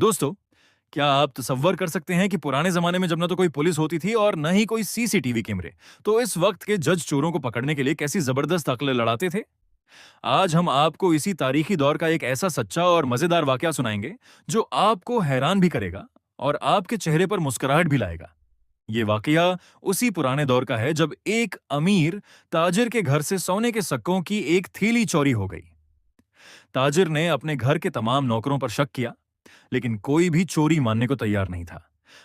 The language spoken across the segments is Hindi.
दोस्तों, क्या आप तसव्वुर कर सकते हैं कि पुराने जमाने में जब ना तो कोई पुलिस होती थी और न ही कोई सीसीटीवी कैमरे, तो इस वक्त के जज चोरों को पकड़ने के लिए कैसी जबरदस्त अकलें लड़ाते थे। आज हम आपको इसी तारीखी दौर का एक ऐसा सच्चा और मजेदार वाकया सुनाएंगे जो आपको हैरान भी करेगा और आपके चेहरे पर मुस्कुराहट भी लाएगा। ये वाकया उसी पुराने दौर का है जब एक अमीर ताजिर के घर से सोने के सिक्कों की एक थैली चोरी हो गई। ताजिर ने अपने घर के तमाम नौकरों पर शक किया, लेकिन कोई भी चोरी मानने को तैयार नहीं था।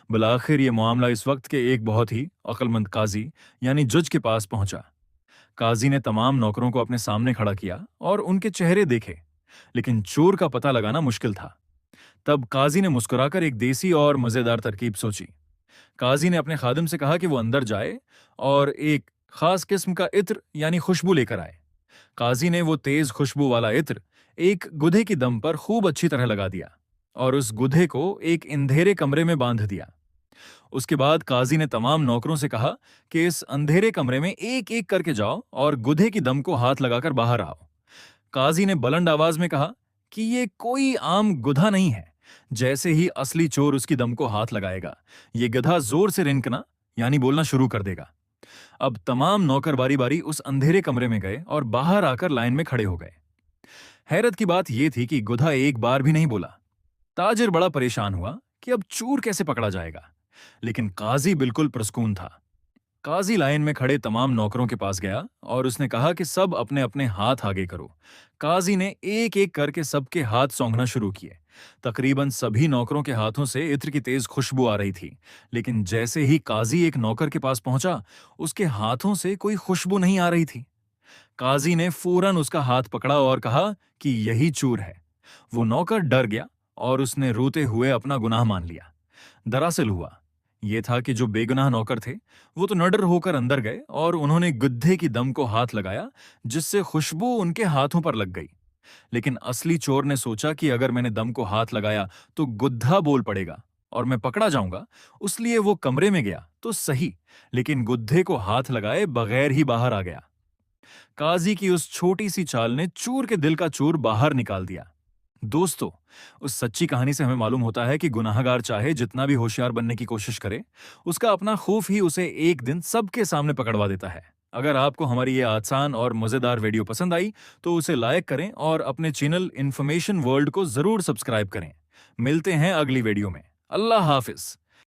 बिलाखिर ये मामला इस वक्त के एक बहुत ही अक्लमंद काजी यानी जज के पास पहुंचा। काजी ने तमाम नौकरों को अपने सामने खड़ा किया और उनके चेहरे देखे, लेकिन चोर का पता लगाना मुश्किल था। तब काजी ने मुस्कुराकर एक देसी और मजेदार तरकीब सोची। काजी ने अपने खादिम से कहा कि वो अंदर जाए और एक खास किस्म का इत्र यानी खुशबू लेकर आए। काजी ने वो तेज खुशबू वाला इत्र एक गुधे की दम पर खूब अच्छी तरह लगा दिया और उस गुधे को एक अंधेरे कमरे में बांध दिया। उसके बाद काजी ने तमाम नौकरों से कहा कि इस अंधेरे कमरे में एक एक करके जाओ और गुधे की दम को हाथ लगाकर बाहर आओ। काजी ने बुलंद आवाज में कहा कि ये कोई आम गुधा नहीं है। जैसे ही असली चोर उसकी दम को हाथ लगाएगा, ये गधा जोर से रिंकना यानी बोलना शुरू कर देगा। अब तमाम नौकर बारी बारी उस अंधेरे कमरे में गए और बाहर आकर लाइन में खड़े हो गए। हैरत की बात यह थी कि गुधा एक बार भी नहीं बोला। ताजिर बड़ा परेशान हुआ कि अब चोर कैसे पकड़ा जाएगा, लेकिन काजी बिल्कुल प्रसकून था। काजी लाइन में खड़े तमाम नौकरों के पास गया और उसने कहा कि सब अपने अपने हाथ आगे करो। काजी ने एक एक करके सबके हाथ सौंघना शुरू किए। तकरीबन सभी नौकरों के हाथों से इत्र की तेज खुशबू आ रही थी, लेकिन जैसे ही काजी एक नौकर के पास पहुंचा, उसके हाथों से कोई खुशबू नहीं आ रही थी। काजी ने फौरन उसका हाथ पकड़ा और कहा कि यही चोर है। वो नौकर डर गया और उसने रोते हुए अपना गुनाह मान लिया। दरअसल हुआ ये था कि जो बेगुनाह नौकर थे, वो तो निडर होकर अंदर गए और उन्होंने गुद्धे की दम को हाथ लगाया, जिससे खुशबू उनके हाथों पर लग गई। लेकिन असली चोर ने सोचा कि अगर मैंने दम को हाथ लगाया तो गुद्धा बोल पड़ेगा और मैं पकड़ा जाऊंगा। उसलिए वो कमरे में गया तो सही, लेकिन गुद्धे को हाथ लगाए बगैर ही बाहर आ गया। काजी की उस छोटी सी चाल ने चोर के दिल का चोर बाहर निकाल दिया। दोस्तों, उस सच्ची कहानी से हमें मालूम होता है कि गुनाहगार चाहे जितना भी होशियार बनने की कोशिश करे, उसका अपना खौफ ही उसे एक दिन सबके सामने पकड़वा देता है। अगर आपको हमारी ये आसान और मजेदार वीडियो पसंद आई तो उसे लाइक करें और अपने चैनल इन्फॉर्मेशन वर्ल्ड को जरूर सब्सक्राइब करें। मिलते हैं अगली वीडियो में। अल्लाह हाफिज।